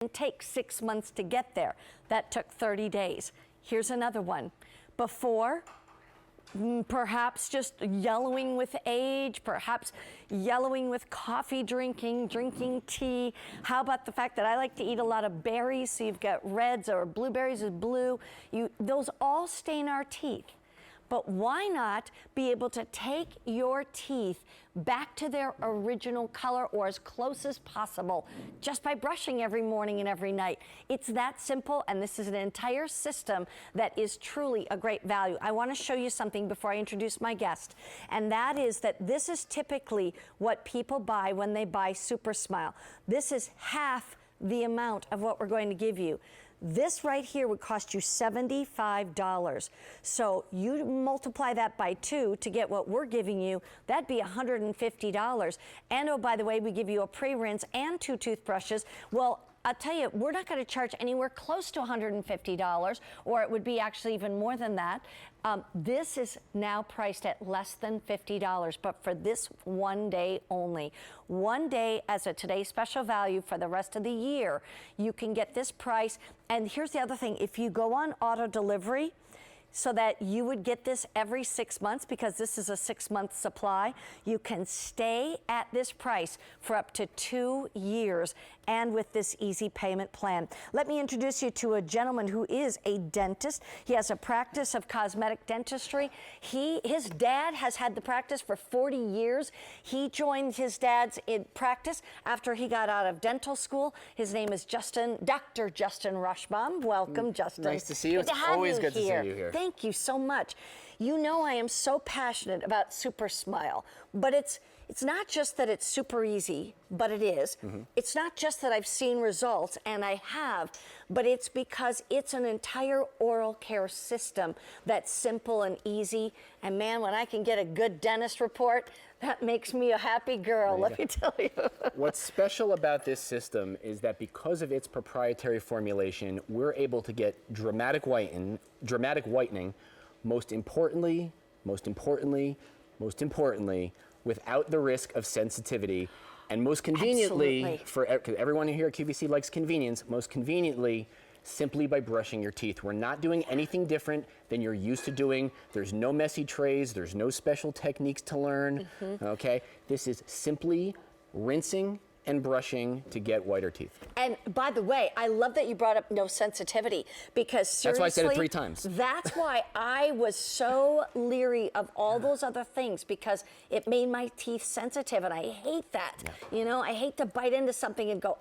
It takes 6 months to get there. That took 30 days. Here's another one. Before, perhaps just yellowing with age, perhaps yellowing with coffee drinking, drinking tea. How about the fact that I like to eat a lot of berries, so you've got reds or blueberries is blue. Those all stain our teeth. But why not be able to take your teeth back to their original color or as close as possible just by brushing every morning and every night? It's that simple, and this is an entire system that is truly a great value. I want to show you something before I introduce my guest, and that is that this is typically what people buy when they buy Supersmile. This is half the amount of what we're going to give you. This right here would cost you $75. So you multiply that by 2 to get what we're giving you, that'd be $150. And oh, by the way, we give you a pre-rinse and 2 toothbrushes. Well, I'll tell you, we're not going to charge anywhere close to $150, or it would be actually even more than that. This is now priced at less than $50, but for this one day only. One day as a Today Special value. For the rest of the year, you can get this price. And here's the other thing. If you go on auto delivery, so that you would get this every 6 months, because this is a 6-month supply, you can stay at this price for up to 2 years, and with this easy payment plan. Let me introduce you to a gentleman who is a dentist. He has a practice of cosmetic dentistry. His dad has had the practice for 40 years. He joined his dad's practice after he got out of dental school. His name is Dr. Justin Rushbaum. Welcome, Justin. Nice to see you. It's always good to see you here. Thank you so much. You know I am so passionate about Supersmile, but it's not just that it's super easy, but it is. It's not just that I've seen results, and I have, but it's because it's an entire oral care system that's simple and easy. And man, when I can get a good dentist report, that makes me a happy girl, let me tell you. What's special about this system is that because of its proprietary formulation, we're able to get dramatic whitening, most importantly, without the risk of sensitivity, and most conveniently, because everyone here at QVC likes convenience, most conveniently, simply by brushing your teeth. We're not doing anything different than you're used to doing. There's no messy trays, there's no special techniques to learn, okay? This is simply rinsing and brushing to get whiter teeth. And by the way, I love that you brought up no sensitivity, because seriously, that's why I said it 3 times. That's why I was so leery of all those other things, because it made my teeth sensitive, and I hate that. You know, I hate to bite into something and go,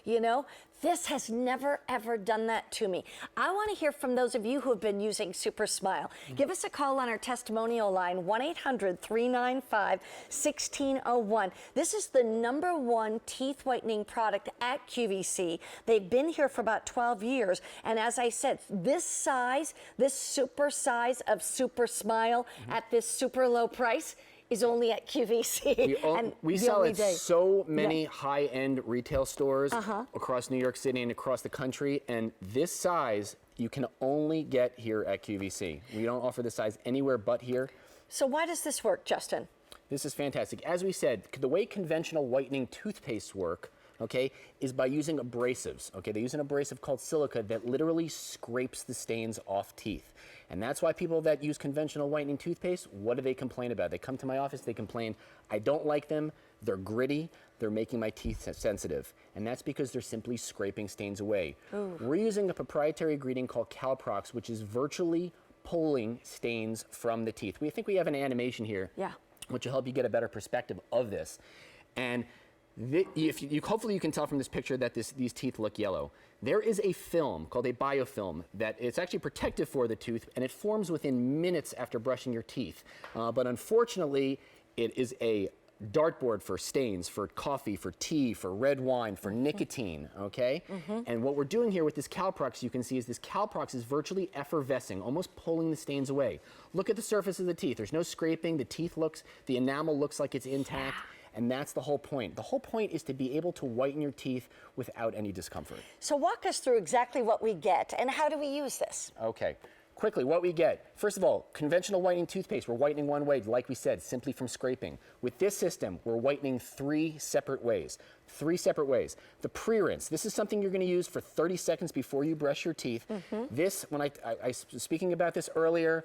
you know. This has never, ever done that to me. I want to hear from those of you who have been using Supersmile. Give us a call on our testimonial line, 1-800-395-1601. This is the #1 teeth whitening product at QVC. They've been here for about 12 years. And as I said, this size, this super size of Supersmile at this super low price is only at QVC. We sell at so many high-end retail stores across New York City and across the country, and this size you can only get here at QVC. We don't offer this size anywhere but here. So why does this work, Justin? This is fantastic. As we said, the way conventional whitening toothpaste work, okay, is by using abrasives, okay? They use an abrasive called silica that literally scrapes the stains off teeth. And that's why people that use conventional whitening toothpaste, what do they complain about? They come to my office, they complain, I don't like them, they're gritty, they're making my teeth sensitive. And that's because they're simply scraping stains away. We're using a proprietary ingredient called Calprox, which is virtually pulling stains from the teeth. We think we have an animation here, which will help you get a better perspective of this. And hopefully you can tell from this picture that these teeth look yellow. There is a film called a biofilm that it's actually protective for the tooth, and it forms within minutes after brushing your teeth. But unfortunately, it is a dartboard for stains, for coffee, for tea, for red wine, for nicotine, okay? And what we're doing here with this Calprox, you can see, is this Calprox is virtually effervescing, almost pulling the stains away. Look at the surface of the teeth. There's no scraping. The enamel looks like it's intact. And that's the whole point. The whole point is to be able to whiten your teeth without any discomfort. So walk us through exactly what we get and how do we use this? Okay. quickly, what we get. First of all, conventional whitening toothpaste, we're whitening one way, like we said, simply from scraping. With this system, we're whitening 3 separate ways. 3 separate ways. The pre-rinse, this is something you're gonna use for 30 seconds before you brush your teeth. This, when I was speaking about this earlier,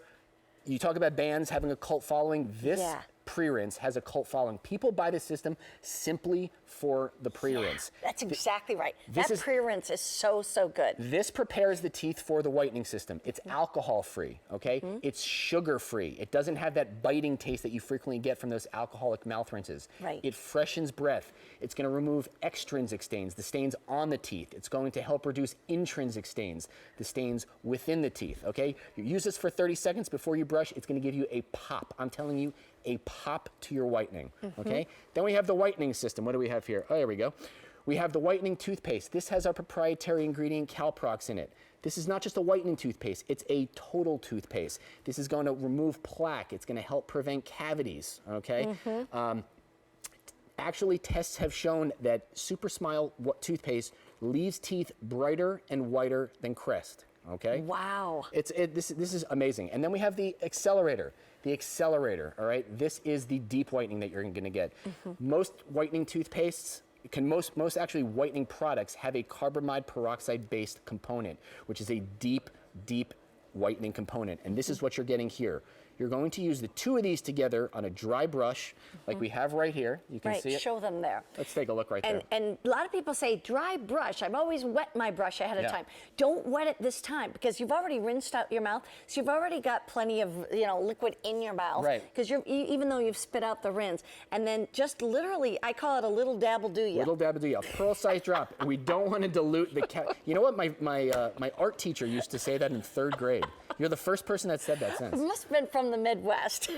you talk about bands having a cult following. This pre-rinse has a cult following. People buy this system simply for the pre-rinse. Yeah, that's exactly right. That pre-rinse is so good. This prepares the teeth for the whitening system. It's alcohol-free, okay? It's sugar-free. It doesn't have that biting taste that you frequently get from those alcoholic mouth rinses. Right. It freshens breath. It's gonna remove extrinsic stains, the stains on the teeth. It's going to help reduce intrinsic stains, the stains within the teeth, okay? You use this for 30 seconds before you brush, it's gonna give you a pop. I'm telling you, a pop to your whitening, okay? Then we have the whitening system. What do we have here? Oh, there we go. We have the whitening toothpaste. This has our proprietary ingredient Calprox in it. This is not just a whitening toothpaste, it's a total toothpaste. This is going to remove plaque. It's going to help prevent cavities, okay? Actually, tests have shown that Supersmile toothpaste leaves teeth brighter and whiter than Crest, okay? Wow. This is amazing. And then we have the accelerator. The accelerator, all right? This is the deep whitening that you're gonna get. Most whitening toothpastes, most actually whitening products have a carbamide peroxide-based component, which is a deep whitening component. And this is what you're getting here. You're going to use the 2 of these together on a dry brush, like we have right here. You can see it. Show them there. Let's take a look right there. And a lot of people say dry brush. I've always wet my brush ahead of time. Don't wet it this time because you've already rinsed out your mouth, so you've already got plenty of liquid in your mouth. Right. Because even though you've spit out the rinse, and then just literally, I call it a little dabble do ya. Little dabble do ya, a pearl-sized drop. And we don't want to dilute the You know what? My art teacher used to say that in 3rd grade. You're the first person that said that since. It must have been from the Midwest.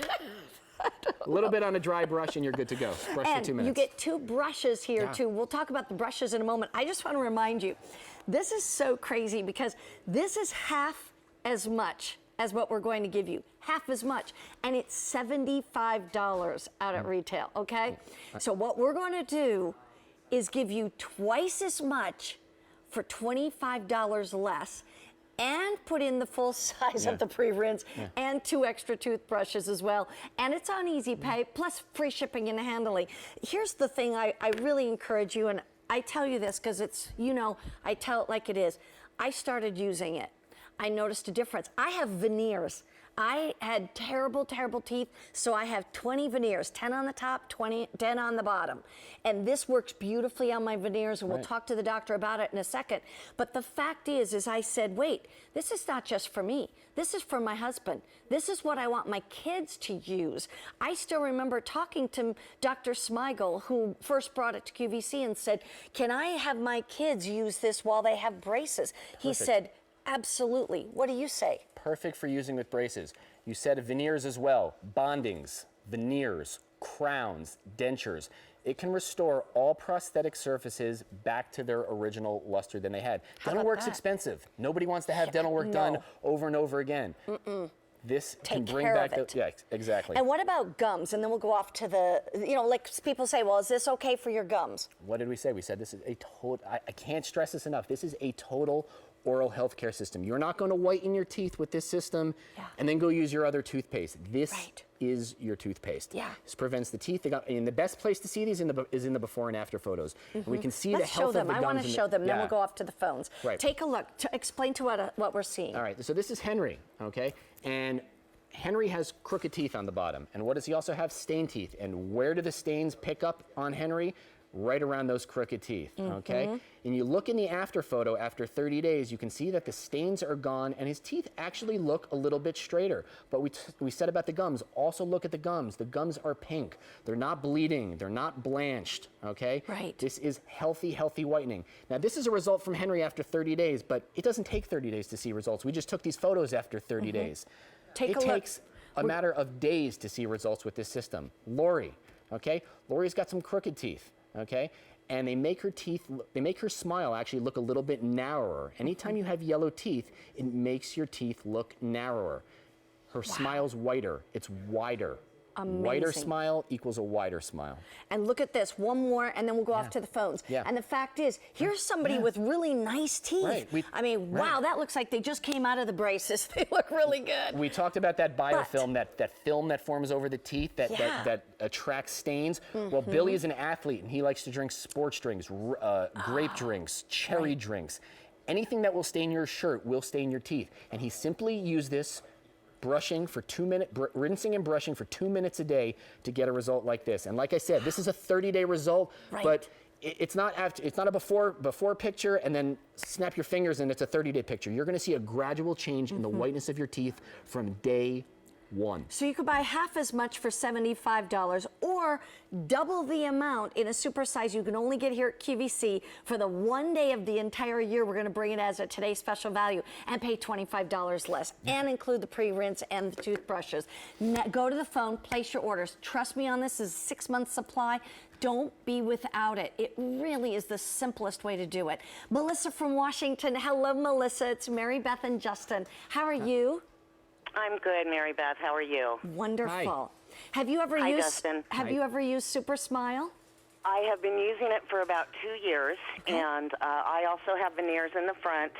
A little bit on a dry brush and you're good to go. Brush for 2 minutes. You get 2 brushes here too. We'll talk about the brushes in a moment. I just want to remind you, this is so crazy because this is half as much as what we're going to give you. Half as much. And it's $75 out at retail, okay? So what we're going to do is give you twice as much for $25 less and put in the full size of the pre-rinse and 2 extra toothbrushes as well. And it's on Easy Pay, plus free shipping and handling. Here's the thing I really encourage you, and I tell you this because it's, I tell it like it is. I started using it. I noticed a difference. I have veneers. I had terrible teeth, so I have 20 veneers, 10 on the top, 10 on the bottom. And this works beautifully on my veneers, and we'll talk to the doctor about it in a second. But the fact is I said, wait, this is not just for me. This is for my husband. This is what I want my kids to use. I still remember talking to Dr. Smigel, who first brought it to QVC and said, can I have my kids use this while they have braces? He said, absolutely. What do you say? Perfect for using with braces. You said veneers as well. Bondings, veneers, crowns, dentures. It can restore all prosthetic surfaces back to their original luster than they had. Dental work's expensive. Nobody wants to have dental work done over and over again. This can bring back the, yeah, exactly. And what about gums? And then we'll go off to the, like people say, well, is this okay for your gums? What did we say? We said this is a total, I can't stress this enough. This is a total oral health care system. You're not going to whiten your teeth with this system and then go use your other toothpaste. This is your toothpaste. This prevents the teeth. And the best place to see these is in the before and after photos. And we can see the health of the gums. I want to show them, then we'll go off to the phones. Take a look. Explain to what we're seeing. All right, so this is Henry, okay? And Henry has crooked teeth on the bottom. And what does he also have? Stained teeth. And where do the stains pick up on Henry? Right around those crooked teeth, okay? And you look in the after photo after 30 days, you can see that the stains are gone and his teeth actually look a little bit straighter. But we said about the gums, also look at the gums. The gums are pink. They're not bleeding. They're not blanched, okay? This is healthy whitening. Now, this is a result from Henry after 30 days, but it doesn't take 30 days to see results. We just took these photos after 30 days. It takes a matter of days to see results with this system. Lori, okay? Lori's got some crooked teeth. Okay, and they make her smile actually look a little bit narrower. Anytime you have yellow teeth, it makes your teeth look narrower. Her smile's whiter, it's wider. Whiter smile equals a wider smile. And look at this, one more, and then we'll go off to the phones. And the fact is, here's somebody with really nice teeth. I mean, wow, that looks like they just came out of the braces. They look really good. We talked about that biofilm, that film that forms over the teeth that attracts stains. Well, Billy is an athlete, and he likes to drink sports drinks, grape drinks, cherry drinks. Anything that will stain your shirt will stain your teeth. And he simply used this brushing for 2 minutes, rinsing and brushing for 2 minutes a day to get a result like this. And like I said, this is a 30-day result, but it's not a before picture and then snap your fingers and it's a 30-day picture. You're going to see a gradual change in the whiteness of your teeth from day one. So you could buy half as much for $75 or double the amount in a super size you can only get here at QVC for the one day of the entire year. We're going to bring it as a today's special value and pay $25 less and include the pre-rinse and the toothbrushes. Now, go to the phone, place your orders. Trust me on this, is a 6-month supply. Don't be without it. It really is the simplest way to do it. Melissa from Washington. Hello, Melissa. It's Mary Beth and Justin. How are you? I'm good, Mary Beth. How are you? Wonderful. Have you ever used you ever used Supersmile? I have been using it for about 2 years, and I also have veneers in the front,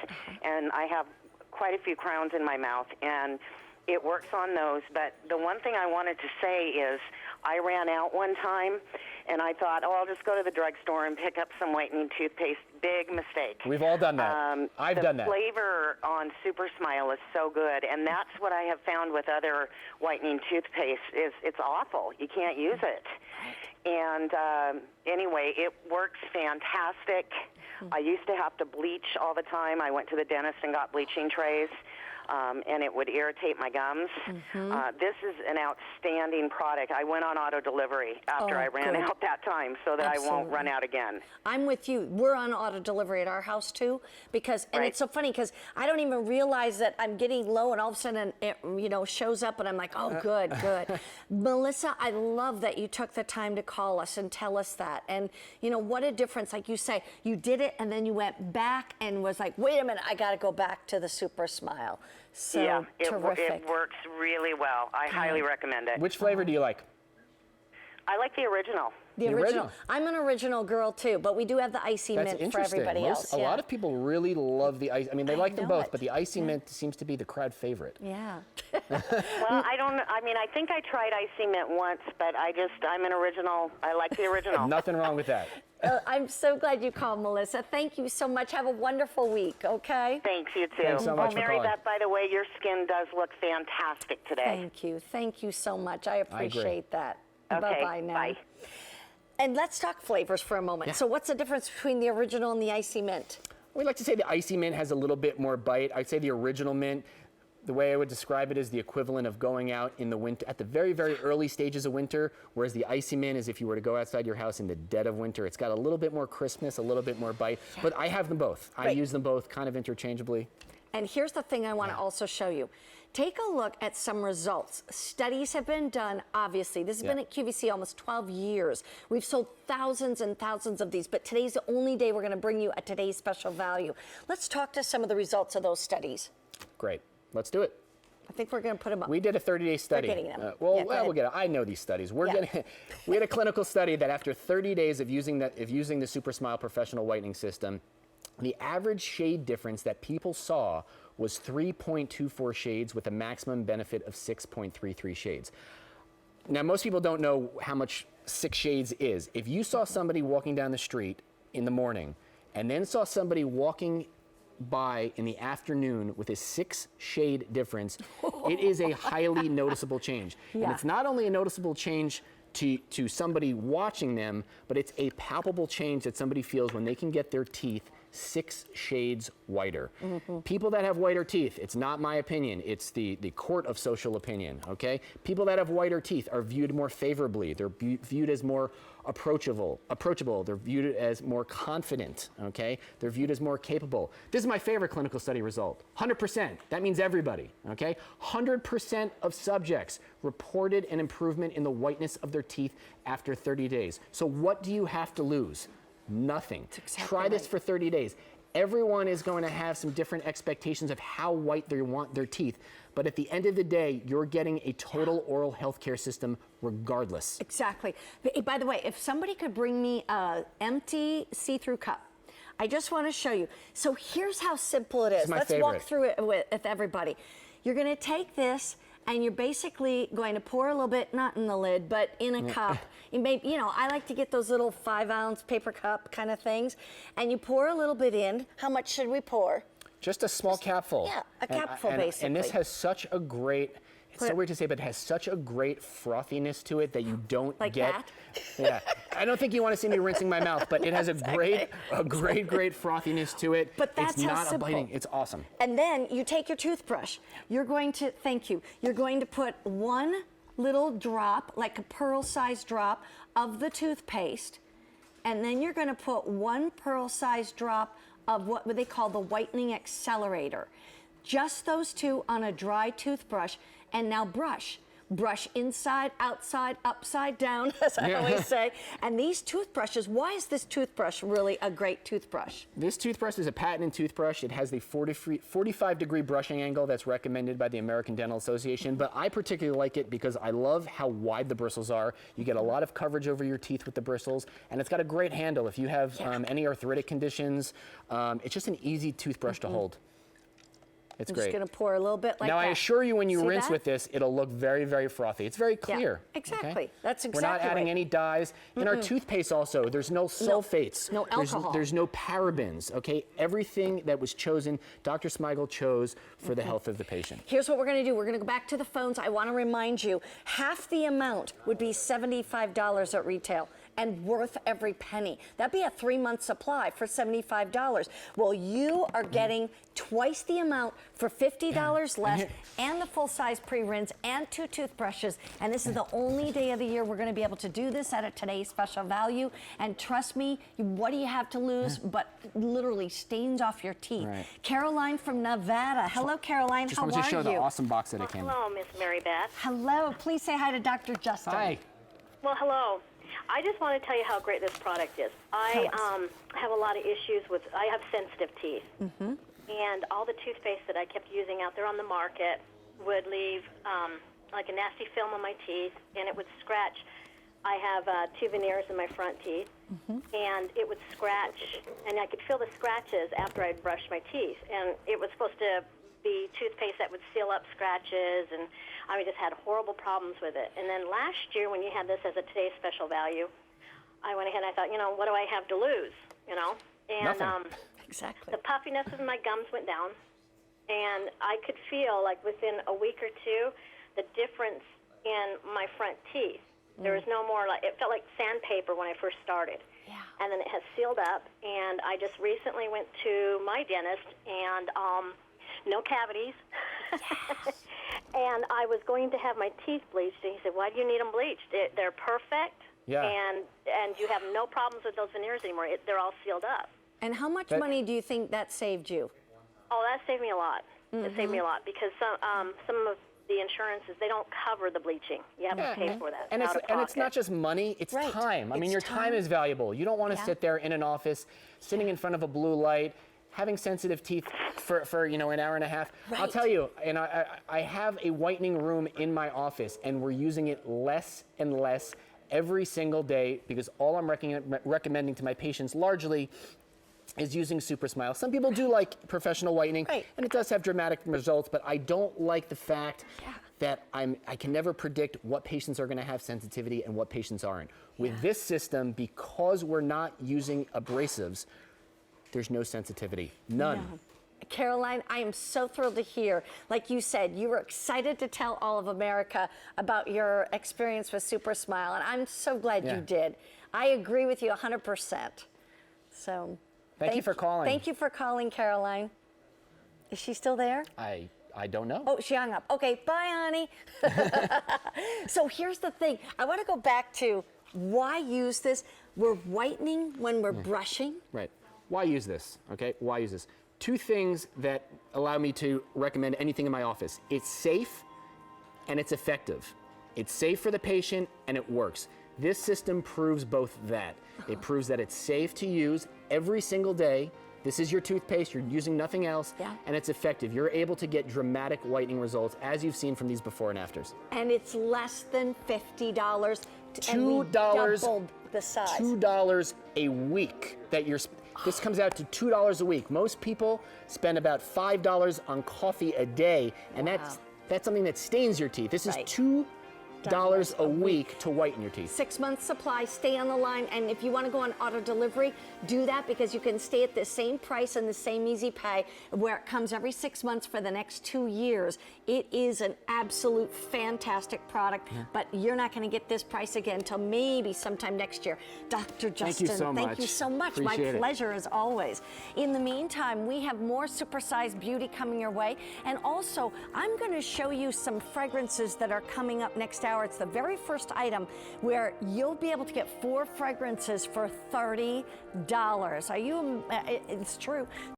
and I have quite a few crowns in my mouth, and it works on those. But the one thing I wanted to say is I ran out one time, and I thought, oh, I'll just go to the drugstore and pick up some whitening toothpaste. Big mistake. We've all done that. I've done that. The flavor on Supersmile is so good, and that's what I have found with other whitening toothpaste is it's awful. You can't use it. And anyway, it works fantastic. I used to have to bleach all the time. I went to the dentist and got bleaching trays. And it would irritate my gums. This is an outstanding product. I went on auto delivery after I ran out that time so that I won't run out again. I'm with you. We're on auto delivery at our house too, because and it's so funny because I don't even realize that I'm getting low, and all of a sudden it shows up, and I'm like, oh, good. Melissa, I love that you took the time to call us and tell us that, and what a difference. Like you say, you did it, and then you went back and was like, wait a minute, I got to go back to the Supersmile. So yeah, terrific. It works really well. I highly recommend it. Which flavor do you like? I like the original. The original. I'm an original girl too, but we do have the icy mint for everybody else. A lot of people really love the ice. I mean, they like them both, but the icy mint seems to be the crowd favorite. Yeah. Well, I think I tried icy mint once, but I'm an original. I like the original. Nothing wrong with that. I'm so glad you called, Melissa. Thank you so much. Have a wonderful week, okay? Thanks, you too. Thanks so much for Mary calling. Beth, by the way, your skin does look fantastic today. Thank you. Thank you so much. I appreciate that. Okay, Bye-bye now. bye. And let's talk flavors for a moment. Yeah. So what's the difference between the original and the icy mint? We like to say the icy mint has a little bit more bite. I'd say the original mint, the way I would describe it is the equivalent of going out in the winter, at the very, very early stages of winter, whereas the icy mint is if you were to go outside your house in the dead of winter. It's got a little bit more crispness, a little bit more bite, but I have them both. I use them both kind of interchangeably. And here's the thing I want to also show you. Take a look at some results. Studies have been done, obviously. This has been at QVC almost 12 years. We've sold thousands and thousands of these, but today's the only day we're going to bring you a today's special value. Let's talk to some of the results of those studies. Great. Let's do it. I think we're going to put them up. We did a 30-day study. We're getting them. We'll get it. I know these studies. We had a clinical study that after 30 days of using the Supersmile Professional Whitening System, the average shade difference that people saw was 3.24 shades with a maximum benefit of 6.33 shades. Now, most people don't know how much 6 shades is. If you saw somebody walking down the street in the morning and then saw somebody walking by in the afternoon with a 6-shade difference, it is a highly noticeable change. And it's not only a noticeable change to somebody watching them, but it's a palpable change that somebody feels when they can get their teeth 6 shades whiter. People that have whiter teeth, it's not my opinion, it's the court of social opinion, okay? People that have whiter teeth are viewed more favorably. They're viewed as more approachable. They're viewed as more confident, okay? They're viewed as more capable. This is my favorite clinical study result. 100%, that means everybody, okay? 100% of subjects reported an improvement in the whiteness of their teeth after 30 days. So what do you have to lose? Nothing. Exactly Try this for 30 days. everyone is going to have some different expectations of how white they want their teeth. But at the end of the day, you're getting a total oral health care system regardless. Exactly. By the way, if somebody could bring me an empty see-through cup, I just want to show you. So here's how simple it is. My Let's favorite. walk through it with everybody. You're going to take this and you're basically going to pour a little bit, not in the lid, but in a cup. You know, I like to get those little 5-ounce paper cup kind of things. And you pour a little bit in. How much should we pour? Just a small capful. Yeah, a capful, basically. And this has such a great, it's so weird to say, but it has such a great frothiness to it that you don't like get. That? Yeah. I don't think you want to see me rinsing my mouth, but it has a great frothiness to it. But that's it's how not simple. a biting. It's awesome. And then you take your toothbrush. You're going to, thank you, you're going to put one little drop, like a pearl-sized drop of the toothpaste, and then you're going to put one pearl-sized drop of what they call the whitening accelerator. Just those two on a dry toothbrush, and now brush. Brush inside, outside, upside down, as I always say. And these toothbrushes, why is this toothbrush really a great toothbrush? This toothbrush is a patented toothbrush. It has the 45-degree brushing angle that's recommended by the American Dental Association, but I particularly like it because I love how wide the bristles are. You get a lot of coverage over your teeth with the bristles, and it's got a great handle. If you have any arthritic conditions, it's just an easy toothbrush to hold. It's I'm great. just going to pour a little bit like that. Now, I assure you, when you See rinse that? with this, it'll look very, very frothy. It's very clear. Yeah, exactly. Okay? That's exactly We're not adding right. any dyes. In our toothpaste also, there's no sulfates. No alcohol. There's no parabens, okay? Everything that was chosen, Dr. Smigel chose for the health of the patient. Here's what we're going to do. We're going to go back to the phones. I want to remind you, half the amount would be $75 at retail and worth every penny. That'd be a 3-month supply for $75. Well, you are getting twice the amount for $50 less, and the full-size pre-rinse and 2 toothbrushes. And this is the only day of the year we're going to be able to do this at a today's special value. And trust me, what do you have to lose but literally stains off your teeth? Right. Caroline from Nevada. Hello, Caroline. Just How wanted to show are the you? awesome box that it came in. Hello, Miss Mary Beth. Hello. Please say hi to Dr. Justin. Hi. Well, hello. I just want to tell you how great this product is. I have a lot of issues with, I have sensitive teeth. And all the toothpaste that I kept using out there on the market would leave like a nasty film on my teeth, and it would scratch. I have 2 veneers in my front teeth, and it would scratch, and I could feel the scratches after I'd brushed my teeth. And it was supposed to be toothpaste that would seal up scratches, and I just had horrible problems with it. And then last year, when you had this as a today's special value, I went ahead and I thought, you know, what do I have to lose, you know? And Nothing. Exactly. the puffiness of my gums went down, and I could feel, like, within a week or two, the difference in my front teeth. There was no more, like, it felt like sandpaper when I first started. Yeah. And then it has sealed up, and I just recently went to my dentist, and no cavities. And I was going to have my teeth bleached, and he said, why do you need them bleached? They're perfect, Yeah. and you have no problems with those veneers anymore. They're all sealed up. And how much money do you think that saved you? Oh, that saved me a lot. It saved me a lot because some of the insurances, they don't cover the bleaching. You have to pay for that. And it's not just money, it's Right. time. I mean, It's your time time. is valuable. You don't want to Yeah. sit there in an office, sitting in front of a blue light, having sensitive teeth for you know, an hour and a half. I'll Right. tell you, and I have a whitening room in my office, and we're using it less and less every single day because all I'm recommending to my patients largely is using Supersmile. Some people do like professional whitening, Right. and it does have dramatic results, but I don't like the fact that I can never predict what patients are going to have sensitivity and what patients aren't. With this system, because we're not using abrasives, there's no sensitivity, none. No. Caroline, I am so thrilled to hear. Like you said, you were excited to tell all of America about your experience with Supersmile, and I'm so glad you did. I agree with you 100%. So Thank you for calling. Thank you for calling, Caroline. Is she still there? I don't know. Oh, she hung up. Okay, bye, honey. So here's the thing. I want to go back to why use this. We're whitening when we're brushing. Right. Why use this? Okay, why use this? 2 things that allow me to recommend anything in my office. It's safe and it's effective. It's safe for the patient and it works. This system proves both that. It proves that it's safe to use every single day This is your toothpaste. You're using nothing else, and it's effective. You're able to get dramatic whitening results, as you've seen from these before and afters. And it's less than $50. $2. And we doubled the size. $2 a week that you're. This comes out to $2 a week. Most people spend about $5 on coffee a day, and that's something that stains your teeth. This is $2 a week to whiten your teeth. 6 months supply. Stay on the line, and if you want to go on auto delivery, do that, because you can stay at the same price and the same easy pay, where it comes every 6 months for the next 2 years. It is an absolute fantastic product, but you're not going to get this price again until maybe sometime next year. Dr. Justin, thank you so much. My Appreciate it. pleasure as always. In the meantime, we have more supersized beauty coming your way, and also I'm going to show you some fragrances that are coming up next hour. It's the very first item where you'll be able to get 4 fragrances for $30. It's true.